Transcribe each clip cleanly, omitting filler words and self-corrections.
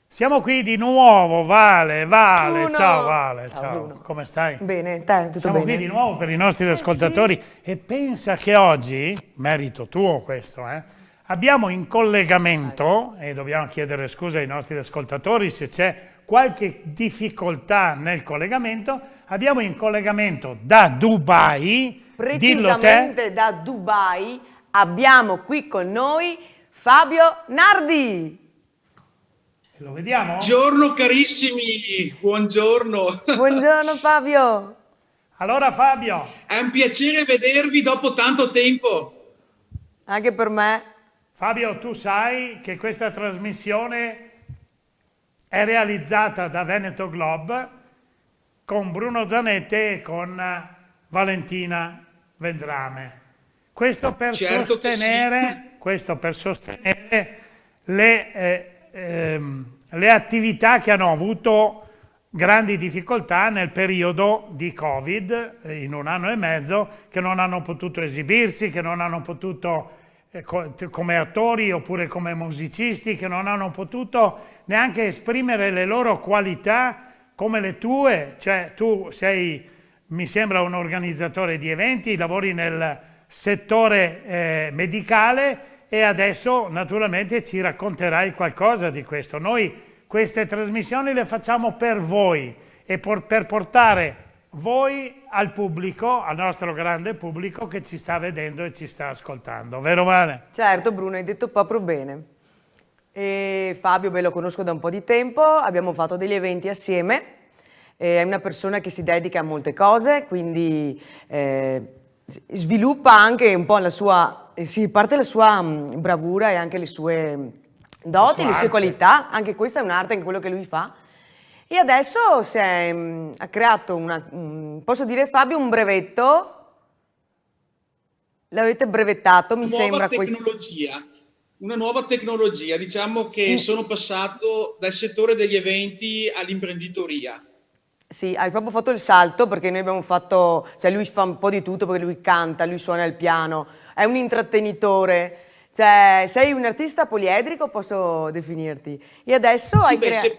Siamo qui di nuovo, Vale, Bruno. ciao Vale, Ciao, ciao, Bruno. come stai? Bene, te, tutto Siamo bene? qui di nuovo per i nostri ascoltatori e pensa che oggi, merito tuo questo, abbiamo in collegamento, e dobbiamo chiedere scusa ai nostri ascoltatori se c'è qualche difficoltà nel collegamento, abbiamo in collegamento da Dubai, dillo te. Precisamente da Dubai abbiamo qui con noi Fabio Nardi. Lo vediamo? Buongiorno carissimi, buongiorno. Buongiorno Fabio. Allora Fabio, È un piacere vedervi dopo tanto tempo. Anche per me. Fabio, tu sai che questa trasmissione è realizzata da Veneto Globe con Bruno Zanette e con Valentina Vendrame. Questo per Certo che sostenere le attività che hanno avuto grandi difficoltà nel periodo di Covid, in 1 anno e mezzo, che non hanno potuto esibirsi, che non hanno potuto come attori oppure come musicisti, che non hanno potuto neanche esprimere le loro qualità come le tue. Cioè tu sei, mi sembra, un organizzatore di eventi, lavori nel settore medicale e adesso naturalmente ci racconterai qualcosa di questo. Noi queste trasmissioni le facciamo per voi e per portare voi al pubblico, al nostro grande pubblico che ci sta vedendo e ci sta ascoltando, vero Vale? Certo Bruno, hai detto proprio bene. E Fabio lo conosco da un po' di tempo, abbiamo fatto degli eventi assieme, è una persona che si dedica a molte cose, quindi sviluppa anche un po' la sua, parte la sua bravura e anche le sue doti, le sue arte. qualità, anche questa è un'arte in quello che lui fa. E adesso ha creato posso dire Fabio, un brevetto, l'avete brevettato, mi sembra Una nuova tecnologia, diciamo che sono passato dal settore degli eventi all'imprenditoria. Sì, hai proprio fatto il salto perché noi abbiamo fatto, cioè lui fa un po' di tutto perché lui canta, lui suona il piano, è un intrattenitore, cioè sei un artista poliedrico, posso definirti. E adesso hai creato...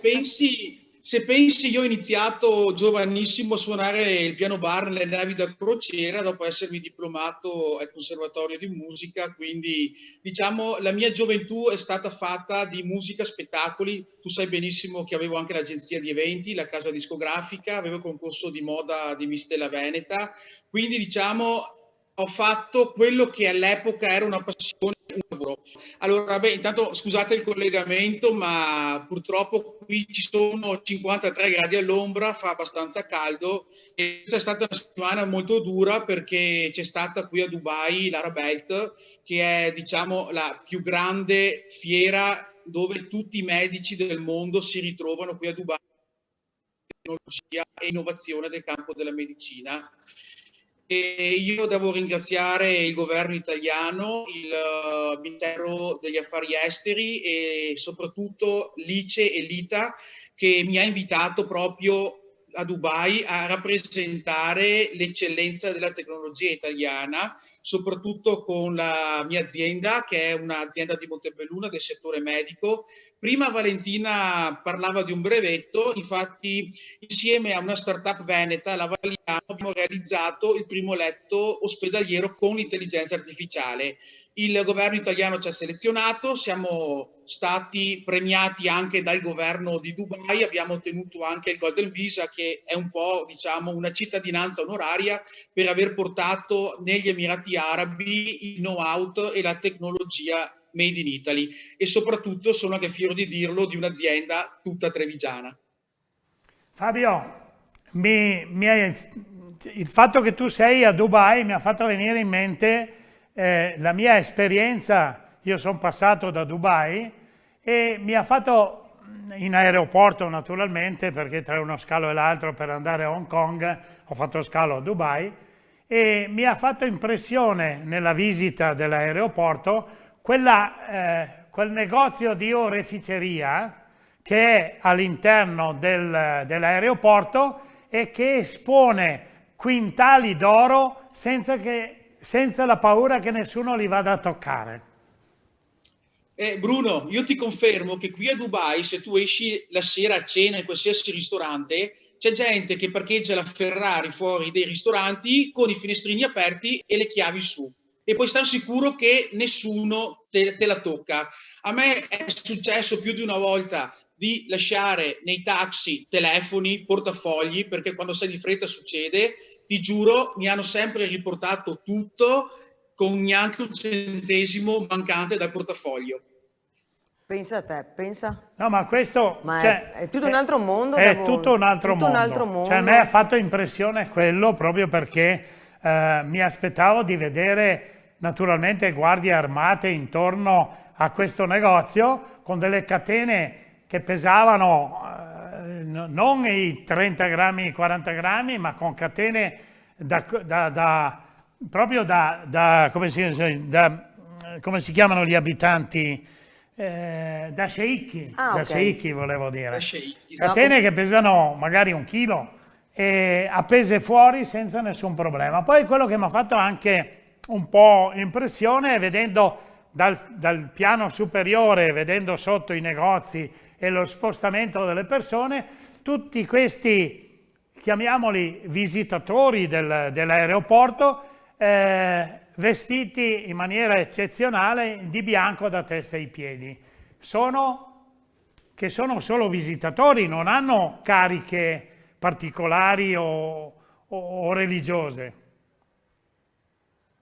Se pensi, io ho iniziato giovanissimo a suonare il piano bar nelle navi da crociera dopo essermi diplomato al Conservatorio di Musica, quindi diciamo la mia gioventù è stata fatta di musica, spettacoli. Tu sai benissimo che avevo anche l'agenzia di eventi, la casa discografica, avevo il concorso di moda di Miss Stella Veneta, quindi diciamo ho fatto quello che all'epoca era una passione, un lavoro. Allora, intanto scusate il collegamento, ma purtroppo qui ci sono 53 gradi all'ombra, fa abbastanza caldo e questa è stata una settimana molto dura perché c'è stata qui a Dubai l'Arabelt, che è diciamo la più grande fiera dove tutti i medici del mondo si ritrovano qui a Dubai, tecnologia e innovazione del campo della medicina. E io devo ringraziare il governo italiano, il Ministero degli Affari Esteri e soprattutto l'ICE e l'ITA che mi ha invitato proprio a Dubai a rappresentare l'eccellenza della tecnologia italiana, soprattutto con la mia azienda che è un'azienda di Montebelluna del settore medico. Prima Valentina parlava di un brevetto, infatti insieme a una startup veneta, la Valiano, abbiamo realizzato il primo letto ospedaliero con l'intelligenza artificiale. Il governo italiano ci ha selezionato, siamo stati premiati anche dal governo di Dubai, abbiamo ottenuto anche il Golden Visa, che è un po', diciamo, una cittadinanza onoraria per aver portato negli Emirati Arabi il know-how e la tecnologia made in Italy, e soprattutto sono anche fiero di dirlo, di un'azienda tutta trevigiana. Fabio, il fatto che tu sei a Dubai mi ha fatto venire in mente la mia esperienza. Io sono passato da Dubai e mi ha fatto, in aeroporto naturalmente, perché tra uno scalo e l'altro per andare a Hong Kong ho fatto scalo a Dubai, e mi ha fatto impressione nella visita dell'aeroporto quel negozio di oreficeria che è all'interno dell'aeroporto e che espone quintali d'oro senza la paura che nessuno li vada a toccare. Bruno, io ti confermo che qui a Dubai, se tu esci la sera a cena in qualsiasi ristorante, c'è gente che parcheggia la Ferrari fuori dei ristoranti con i finestrini aperti e le chiavi su, e puoi stare sicuro che nessuno te la tocca. A me è successo più di una volta di lasciare nei taxi telefoni, portafogli, perché quando sei di fretta succede. Ti giuro, mi hanno sempre riportato tutto con neanche un centesimo mancante dal portafoglio. Pensa a te, pensa. No, ma questo è tutto un altro mondo. È tutto un altro mondo. Cioè, a me ha fatto impressione quello, proprio perché mi aspettavo di vedere naturalmente guardie armate intorno a questo negozio con delle catene che pesavano non i 30 grammi, i 40 grammi, ma con catene come si chiamano gli abitanti? Da sceicchi, okay. Sceicchi volevo dire. Da sceicchi, Catene che pesano magari 1 chilo e appese fuori senza nessun problema. Poi quello che mi ha fatto anche un po' impressione è vedendo dal piano superiore, vedendo sotto i negozi e lo spostamento delle persone, tutti questi, chiamiamoli visitatori dell'aeroporto, vestiti in maniera eccezionale di bianco da testa ai piedi. Sono solo visitatori, non hanno cariche particolari o religiose.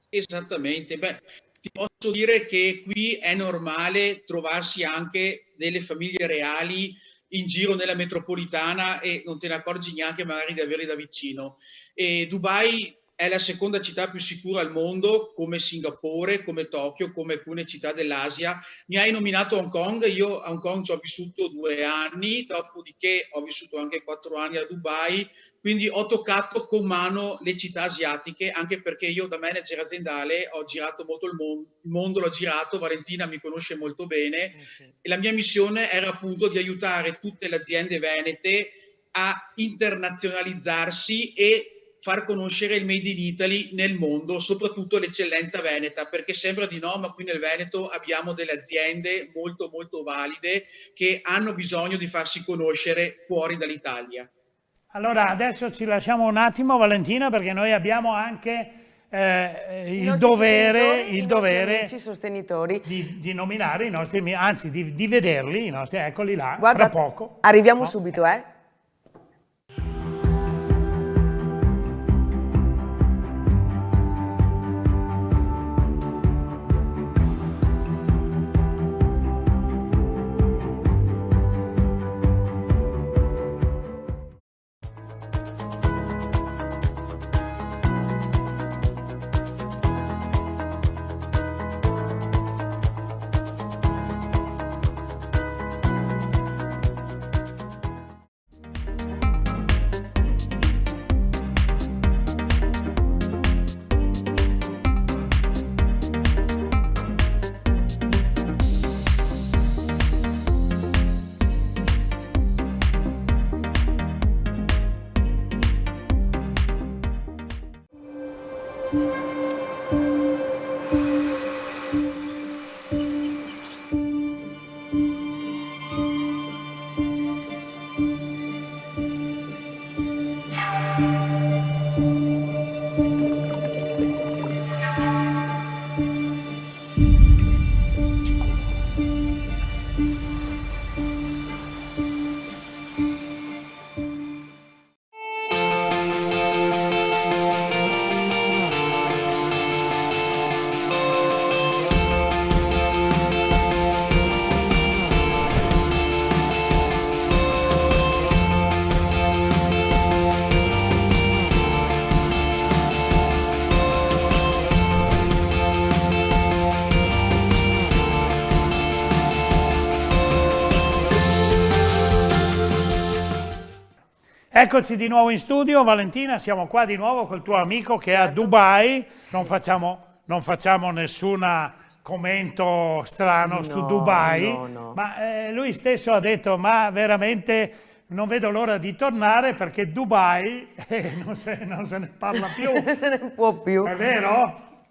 Esattamente. Beh, ti posso dire che qui è normale trovarsi anche delle famiglie reali in giro nella metropolitana e non te ne accorgi neanche magari di averli da vicino. E Dubai è la seconda città più sicura al mondo, come Singapore, come Tokyo, come alcune città dell'Asia. Mi hai nominato Hong Kong, io a Hong Kong ci ho vissuto 2 anni, dopodiché ho vissuto anche 4 anni a Dubai, quindi ho toccato con mano le città asiatiche, anche perché io da manager aziendale ho girato molto il mondo l'ho girato, Valentina mi conosce molto bene, e la mia missione era appunto di aiutare tutte le aziende venete a internazionalizzarsi e far conoscere il Made in Italy nel mondo, soprattutto l'eccellenza veneta, perché sembra di no, ma qui nel Veneto abbiamo delle aziende molto molto valide che hanno bisogno di farsi conoscere fuori dall'Italia. Allora adesso ci lasciamo un attimo, Valentina, perché noi abbiamo anche il dovere amici sostenitori di nominare i nostri, anzi di vederli, i nostri, eccoli là. Guarda, fra poco. Arriviamo subito, Eccoci di nuovo in studio, Valentina, siamo qua di nuovo col tuo amico che è a Dubai, non facciamo nessun commento strano su No, Dubai, no. ma lui stesso ha detto, ma veramente non vedo l'ora di tornare perché Dubai non se ne parla più, Non se ne può più. è vero?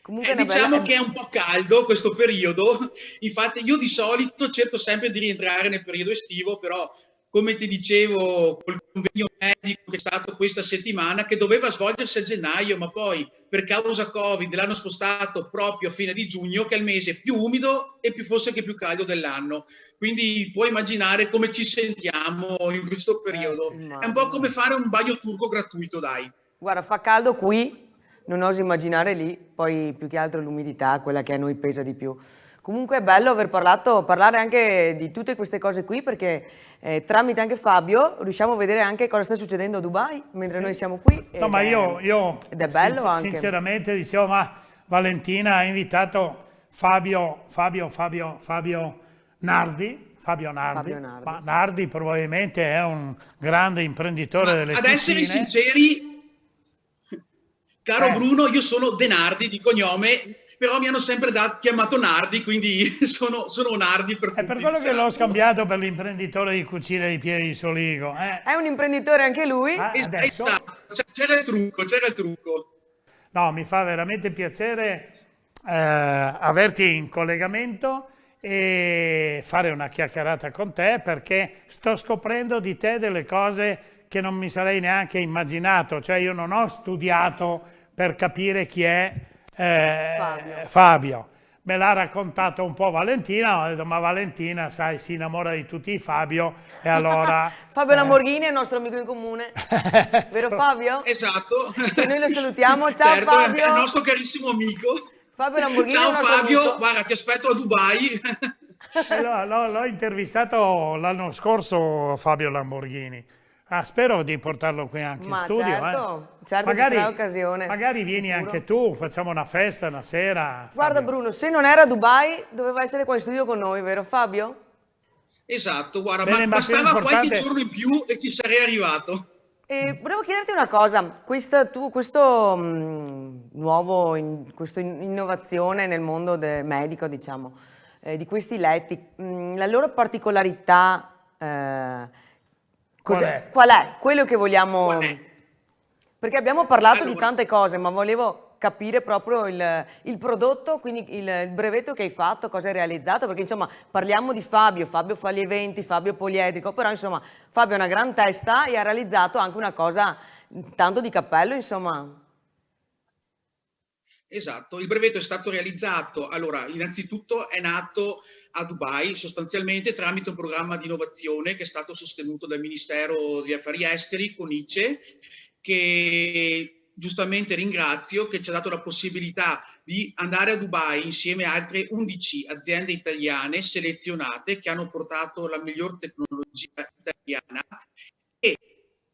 Comunque è una Diciamo bella... che è un po' caldo questo periodo, infatti io di solito cerco sempre di rientrare nel periodo estivo, però come ti dicevo col convegno medico che è stato questa settimana, che doveva svolgersi a gennaio, ma poi per causa Covid l'hanno spostato proprio a fine di giugno, che è il mese più umido e forse che più caldo dell'anno. Quindi puoi immaginare come ci sentiamo in questo periodo. Sì. È un po' come Immagino. fare un bagno turco gratuito, dai. Guarda, fa caldo qui, non oso immaginare lì, poi più che altro l'umidità, quella che a noi pesa di più. Comunque è bello aver parlare anche di tutte queste cose qui perché tramite anche Fabio riusciamo a vedere anche cosa sta succedendo a Dubai mentre noi siamo qui. No, ma io ed è bello anche. sinceramente dicevo, ma Valentina ha invitato Fabio Nardi, ma Nardi probabilmente è un grande imprenditore Ma delle ad essere cucine. sinceri, caro Eh. Bruno, io sono De Nardi di cognome, però mi hanno sempre chiamato Nardi, quindi sono Nardi per È tutti. per quello che diciamo. l'ho scambiato per l'imprenditore di cucine di Pieri di Soligo. È un imprenditore anche lui. Adesso, Esatto, c'era il trucco. no, mi fa veramente piacere averti in collegamento e fare una chiacchierata con te perché sto scoprendo di te delle cose che non mi sarei neanche immaginato, cioè io non ho studiato per capire chi è Fabio. Me l'ha raccontato un po' Valentina, ho detto ma Valentina sai si innamora di tutti i Fabio e allora... Fabio Lamborghini è il nostro amico in comune, vero Fabio? Esatto. Che noi lo salutiamo, ciao Certo, Fabio! è il nostro carissimo amico. Fabio Lamborghini è Ciao il nostro Fabio, amico. guarda, ti aspetto a Dubai. L'ho intervistato l'anno scorso Fabio Lamborghini. Spero di portarlo qui anche in Ma studio. certo, certo ci sarà occasione. Magari vieni sicuro. anche tu, facciamo una festa una sera. Guarda Fabio. Bruno, se non era a Dubai doveva essere qua in studio con noi, vero Fabio? Esatto, guarda, Bene, ma più bastava qualche importante- giorno in più e ci sarei arrivato. E volevo chiederti una cosa, questa innovazione nel mondo medico, diciamo, di questi letti, la loro particolarità, qual è? Quello che vogliamo... Qual è? Perché abbiamo parlato di Allora. tante cose, ma volevo capire proprio il prodotto, quindi il brevetto che hai fatto, cosa hai realizzato, perché insomma parliamo di Fabio fa gli eventi, Fabio poliedrico, però insomma Fabio ha una gran testa e ha realizzato anche una cosa tanto di cappello, insomma. Esatto, il brevetto è stato realizzato, allora, innanzitutto è nato a Dubai sostanzialmente tramite un programma di innovazione che è stato sostenuto dal Ministero degli Affari Esteri con ICE, che giustamente ringrazio, che ci ha dato la possibilità di andare a Dubai insieme a altre 11 aziende italiane selezionate che hanno portato la miglior tecnologia italiana e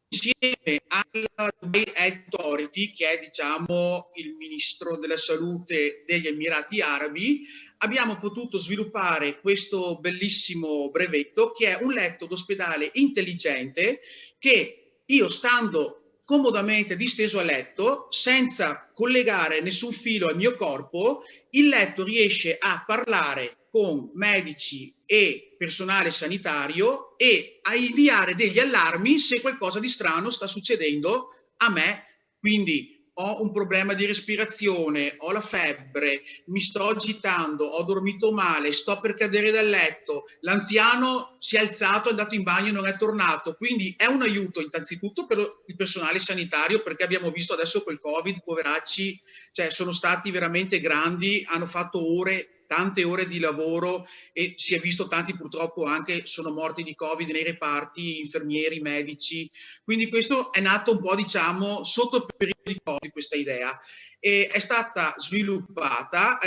insieme alla Dubai Health Authority, che è diciamo il ministro della salute degli Emirati Arabi, abbiamo potuto sviluppare questo bellissimo brevetto che è un letto d'ospedale intelligente che io stando comodamente disteso a letto, senza collegare nessun filo al mio corpo, il letto riesce a parlare con medici e personale sanitario e a inviare degli allarmi se qualcosa di strano sta succedendo a me. Quindi ho un problema di respirazione, ho la febbre, mi sto agitando, ho dormito male, sto per cadere dal letto, l'anziano si è alzato, è andato in bagno e non è tornato. Quindi è un aiuto innanzitutto per il personale sanitario, perché abbiamo visto adesso col Covid, poveracci, cioè sono stati veramente grandi, hanno fatto ore, tante ore di lavoro e si è visto tanti purtroppo anche sono morti di Covid nei reparti, infermieri, medici. Quindi questo è nato un po' diciamo sotto il periodo di Covid questa idea. E è stata sviluppata,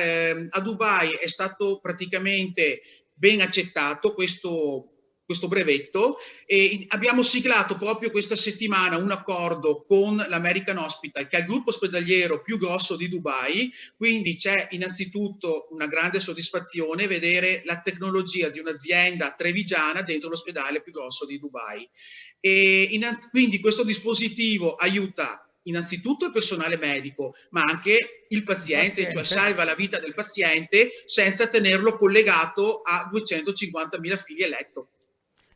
a Dubai è stato praticamente ben accettato questo questo brevetto, e abbiamo siglato proprio questa settimana un accordo con l'American Hospital, che è il gruppo ospedaliero più grosso di Dubai, quindi c'è innanzitutto una grande soddisfazione vedere la tecnologia di un'azienda trevigiana dentro l'ospedale più grosso di Dubai. Quindi questo dispositivo aiuta innanzitutto il personale medico, ma anche il paziente, cioè salva la vita del paziente senza tenerlo collegato a 250.000 fili a letto.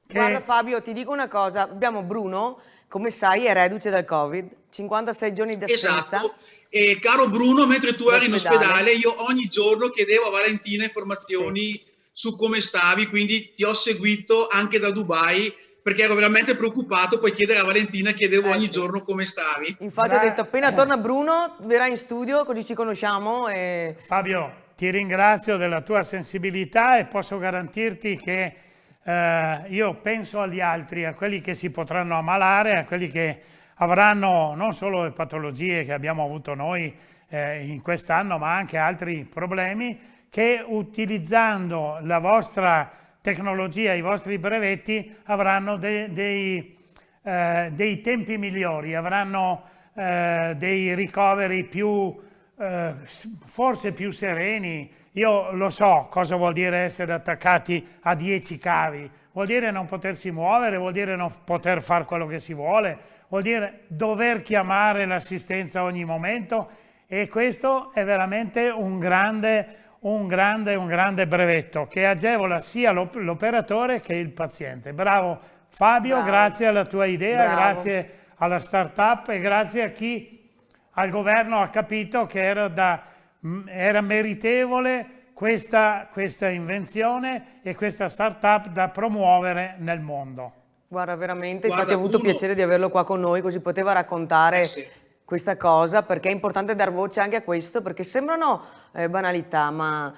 Guarda Fabio, ti dico una cosa, abbiamo Bruno, come sai è reduce dal Covid, 56 giorni di assenza. Esatto, e caro Bruno, mentre tu eri in ospedale, io ogni giorno chiedevo a Valentina informazioni su come stavi, quindi ti ho seguito anche da Dubai, perché ero veramente preoccupato, poi chiedere a Valentina, chiedevo ogni giorno come stavi. Infatti ho detto appena torna Bruno verrà in studio così ci conosciamo. Fabio, ti ringrazio della tua sensibilità e posso garantirti che io penso agli altri, a quelli che si potranno ammalare, a quelli che avranno non solo le patologie che abbiamo avuto noi in quest'anno, ma anche altri problemi, che utilizzando la vostra tecnologia, i vostri brevetti, avranno dei tempi migliori, avranno dei ricoveri forse più sereni. Io lo so cosa vuol dire essere attaccati a 10 cavi, vuol dire non potersi muovere, vuol dire non poter fare quello che si vuole, vuol dire dover chiamare l'assistenza a ogni momento, e questo è veramente un grande brevetto che agevola sia l'operatore che il paziente. Bravo Fabio, grazie alla tua idea, grazie alla startup e grazie a chi al governo ha capito che era meritevole questa invenzione e questa startup da promuovere nel mondo. Guarda, veramente, infatti ho avuto piacere di averlo qua con noi, così poteva raccontare questa cosa, perché è importante dar voce anche a questo, perché sembrano banalità, ma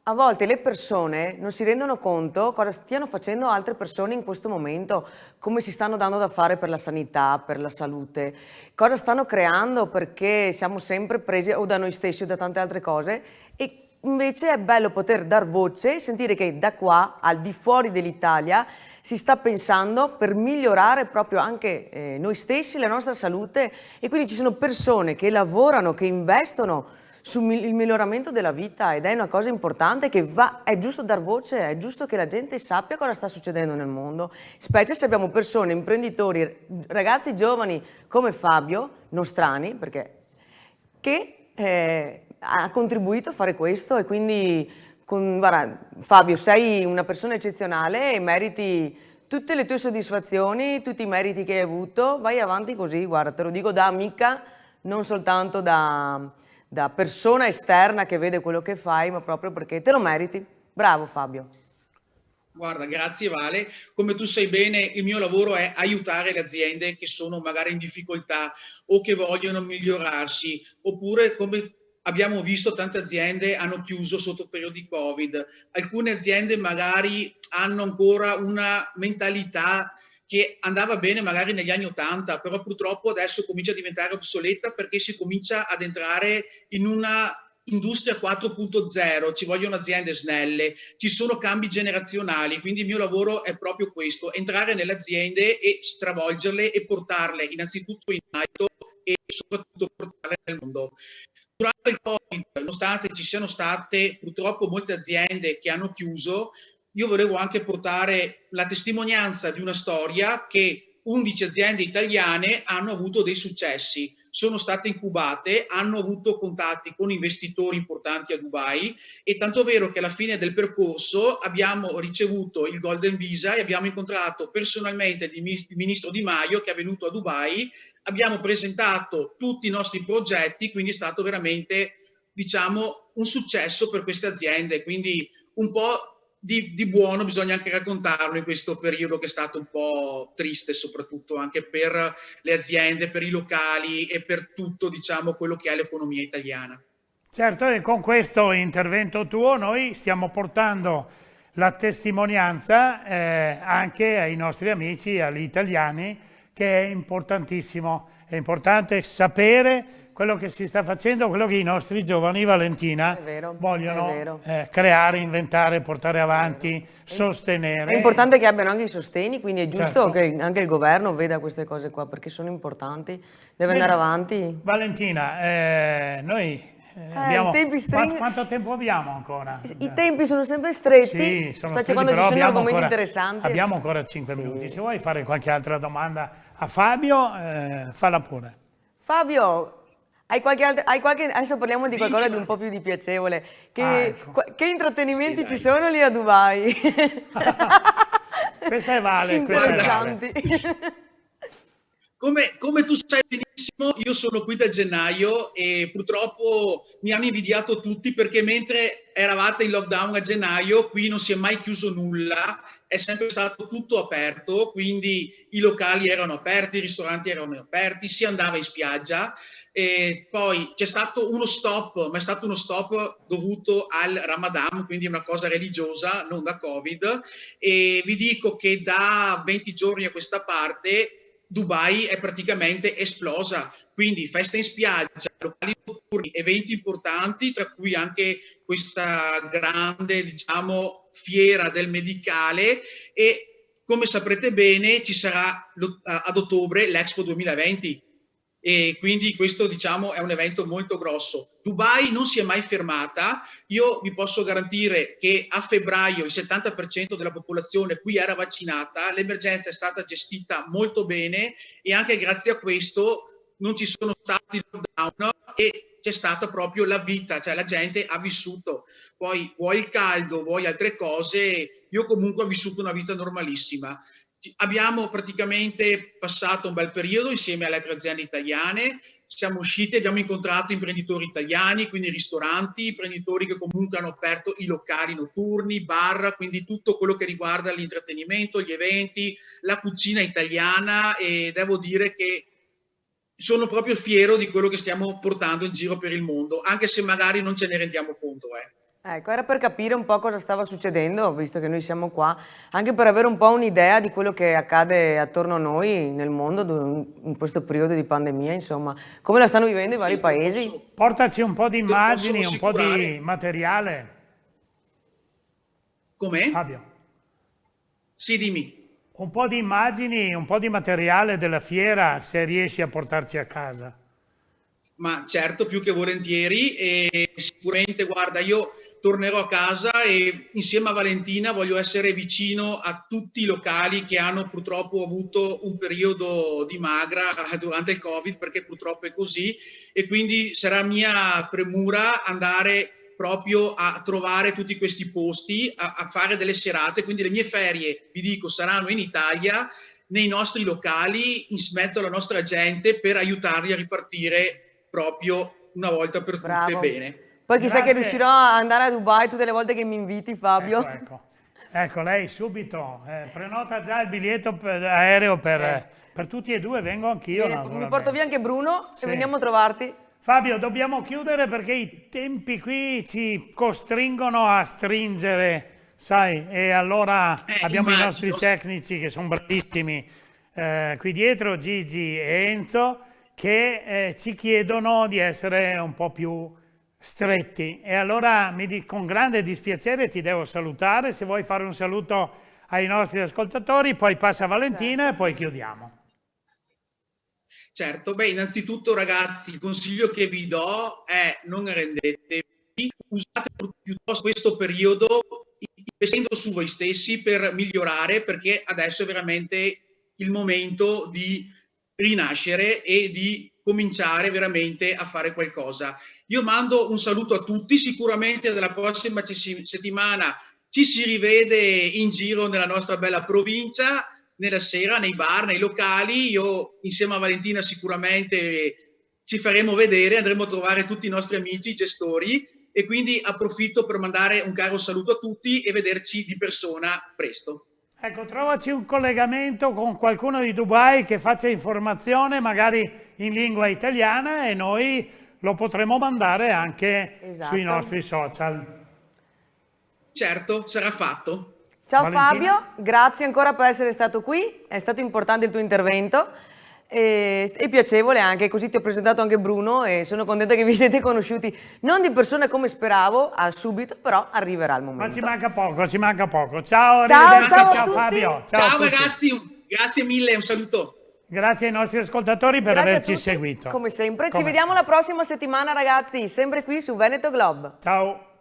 a volte le persone non si rendono conto cosa stiano facendo altre persone in questo momento, come si stanno dando da fare per la sanità, per la salute, cosa stanno creando, perché siamo sempre presi o da noi stessi o da tante altre cose, e invece è bello poter dar voce e sentire che da qua, al di fuori dell'Italia, si sta pensando per migliorare proprio anche noi stessi, la nostra salute, e quindi ci sono persone che lavorano, che investono sul miglioramento della vita, ed è una cosa importante che è giusto dar voce, è giusto che la gente sappia cosa sta succedendo nel mondo, specie se abbiamo persone, imprenditori, ragazzi giovani come Fabio, nostrani, che ha contribuito a fare questo, e quindi guarda, Fabio, sei una persona eccezionale e meriti tutte le tue soddisfazioni, tutti i meriti che hai avuto. Vai avanti così, guarda, te lo dico da amica, non soltanto da persona esterna che vede quello che fai, ma proprio perché te lo meriti. Bravo Fabio. Guarda, grazie Vale. Come tu sai bene, il mio lavoro è aiutare le aziende che sono magari in difficoltà o che vogliono migliorarsi, oppure come abbiamo visto tante aziende hanno chiuso sotto periodi Covid. Alcune aziende magari hanno ancora una mentalità che andava bene magari negli anni 80, però purtroppo adesso comincia a diventare obsoleta perché si comincia ad entrare in una industria 4.0, ci vogliono aziende snelle, ci sono cambi generazionali, quindi il mio lavoro è proprio questo, entrare nelle aziende e stravolgerle e portarle innanzitutto in alto e soprattutto portarle nel mondo. Durante il Covid, nonostante ci siano state purtroppo molte aziende che hanno chiuso, io volevo anche portare la testimonianza di una storia che 11 aziende italiane hanno avuto dei successi, sono state incubate, hanno avuto contatti con investitori importanti a Dubai, e tanto vero che alla fine del percorso abbiamo ricevuto il Golden Visa e abbiamo incontrato personalmente il ministro Di Maio, che è venuto a Dubai, abbiamo presentato tutti i nostri progetti, quindi è stato veramente, diciamo, un successo per queste aziende, quindi un po' di buono bisogna anche raccontarlo in questo periodo che è stato un po' triste, soprattutto anche per le aziende, per i locali e per tutto, diciamo, quello che è l'economia italiana. Certo, e con questo intervento tuo noi stiamo portando la testimonianza anche ai nostri amici, agli italiani, che è importantissimo. È importante sapere quello che si sta facendo, quello che i nostri giovani, Valentina, È vero, è vogliono vero. creare, inventare, portare avanti, sostenere. È importante che abbiano anche i sosteni, quindi è giusto Certo. che anche il governo veda queste cose qua, perché sono importanti, deve Bene. andare avanti. Valentina, noi abbiamo... i tempi Quanto tempo abbiamo ancora? I tempi sono sempre stretti, Sì, sono specie stretti, quando ci però sono abbiamo argomenti ancora, interessanti. abbiamo ancora 5 minuti. Se vuoi fare qualche altra domanda a Fabio, falla pure. Fabio, adesso parliamo di qualcosa di un po' più di piacevole. Ecco. Che intrattenimenti Sì, ci dai. sono lì a Dubai? Questa è Vale, questa è Vale. Interessanti. Come tu sai benissimo, io sono qui da gennaio e purtroppo mi hanno invidiato tutti perché mentre eravate in lockdown a gennaio, qui non si è mai chiuso nulla, è sempre stato tutto aperto, quindi i locali erano aperti, i ristoranti erano aperti, si andava in spiaggia. E poi c'è stato uno stop, ma è stato uno stop dovuto al Ramadan, quindi una cosa religiosa, non da Covid. E vi dico che da 20 giorni a questa parte Dubai è praticamente esplosa, quindi feste in spiaggia, locali notturni, eventi importanti, tra cui anche questa grande, diciamo, fiera del medicale e come saprete bene ci sarà ad ottobre l'Expo 2020 e quindi questo, diciamo, è un evento molto grosso. Dubai non si è mai fermata, io vi posso garantire che a febbraio il 70% della popolazione qui era vaccinata, l'emergenza è stata gestita molto bene e anche grazie a questo non ci sono stati lockdown e c'è stata proprio la vita, cioè la gente ha vissuto. Poi vuoi il caldo, vuoi altre cose, io comunque ho vissuto una vita normalissima. Abbiamo praticamente passato un bel periodo insieme alle altre aziende italiane, siamo usciti, abbiamo incontrato imprenditori italiani, quindi ristoranti, imprenditori che comunque hanno aperto i locali notturni, bar, quindi tutto quello che riguarda l'intrattenimento, gli eventi, la cucina italiana e devo dire che sono proprio fiero di quello che stiamo portando in giro per il mondo, anche se magari non ce ne rendiamo conto. Ecco, era per capire un po' cosa stava succedendo, visto che noi siamo qua, anche per avere un po' un'idea di quello che accade attorno a noi nel mondo in questo periodo di pandemia, insomma, come la stanno vivendo i vari paesi. Portaci un po' di immagini, posso un po' di assicurare. materiale. Com'è? Fabio, Sì, dimmi. un po' di immagini, un po' di materiale della fiera, se riesci a portarci a casa. Ma certo, più che volentieri e sicuramente, guarda, io tornerò a casa e insieme a Valentina voglio essere vicino a tutti i locali che hanno purtroppo avuto un periodo di magra durante il Covid, perché purtroppo è così, e quindi sarà mia premura andare proprio a trovare tutti questi posti, a fare delle serate, quindi le mie ferie, vi dico, saranno in Italia, nei nostri locali, in mezzo alla nostra gente, per aiutarli a ripartire proprio una volta per tutte Bravo. bene. Poi chissà che Grazie. riuscirò a andare a Dubai tutte le volte che mi inviti, Fabio. Ecco, lei subito prenota già il biglietto aereo per tutti e due, vengo anch'io. Bene, mi naturalmente. porto via anche Bruno Sì. e veniamo a trovarti. Fabio, dobbiamo chiudere perché i tempi qui ci costringono a stringere, sai, e allora abbiamo i nostri immagino. tecnici che sono bravissimi qui dietro, Gigi e Enzo, che ci chiedono di essere un po' più stretti e allora con grande dispiacere ti devo salutare, se vuoi fare un saluto ai nostri ascoltatori, poi passa Valentina e poi chiudiamo. Certo, beh, innanzitutto ragazzi, il consiglio che vi do è non arrendetevi, usate piuttosto questo periodo investendo su voi stessi per migliorare, perché adesso è veramente il momento di rinascere e di cominciare veramente a fare qualcosa. Io mando un saluto a tutti, sicuramente dalla prossima settimana ci si rivede in giro nella nostra bella provincia, nella sera, nei bar, nei locali. Io insieme a Valentina sicuramente ci faremo vedere, andremo a trovare tutti i nostri amici, i gestori, e quindi approfitto per mandare un caro saluto a tutti e vederci di persona presto. Ecco, trovaci un collegamento con qualcuno di Dubai che faccia informazione, magari in lingua italiana, e noi lo potremo mandare anche sui nostri social. Certo, sarà fatto. Ciao Valentina? Fabio, grazie ancora per essere stato qui, è stato importante il tuo intervento. e piacevole anche, così ti ho presentato anche Bruno e sono contenta che vi siete conosciuti, non di persona come speravo al subito, però arriverà il momento. Ma ci manca poco, ci manca poco. Ciao, Ciao, arrivederci, ciao a ciao tutti. Fabio. Ciao a tutti. ragazzi, grazie mille, un saluto. Grazie ai nostri ascoltatori per Grazie a averci tutti, seguito. come sempre. Ci Come vediamo la prossima settimana ragazzi, sempre qui su Veneto Globe. Ciao.